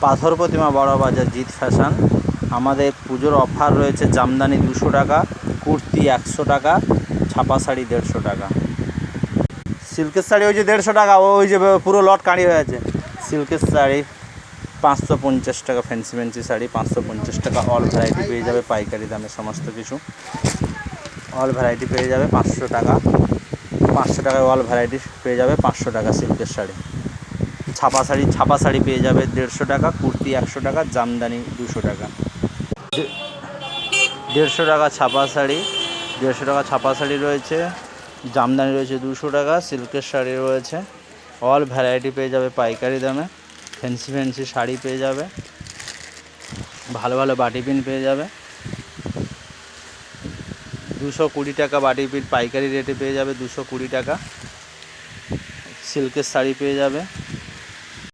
পাথর প্রতিমা বড় বাজার জিৎ ফ্যাশন। আমাদের পুজোর অফার রয়েছে জামদানি 200 টাকা, কুর্তি 100 টাকা, ছাপা শাড়ি 150 টাকা। সিল্কের শাড়ি ওই যে 150 টাকা, ওই যে পুরো লট কাঁড়ি হয়ে আছে। সিল্কের শাড়ি 550 টাকা, ফ্যান্সি শাড়ি 550 টাকা। অল ভ্যারাইটি পেয়ে যাবে পাইকারি দামে, সমস্ত কিছু অল ভ্যারাইটি পেয়ে যাবে 500 টাকা। 500 টাকায় অল ভ্যারাইটি পেয়ে যাবে 500 টাকা সিল্কের শাড়ি। ছাপা শাড়ি পেয়ে যাবে 150 টাকা, কুর্তি 100 টাকা, জামদানি 200 টাকা। 150 টাকা ছাপা শাড়ি, 150 টাকা ছাপা শাড়ি রয়েছে, জামদানি রয়েছে 200 টাকা, সিল্কের শাড়ি রয়েছে। অল ভ্যারাইটি পেয়ে যাবে পাইকারি দামে। ফ্যান্সি শাড়ি পেয়ে যাবে, ভালো ভালো বাটি পিন পেয়ে যাবে। 220 টাকা বাটি পিন পাইকারি রেটে পেয়ে যাবে, 220 টাকা। সিল্কের শাড়ি পেয়ে যাবে।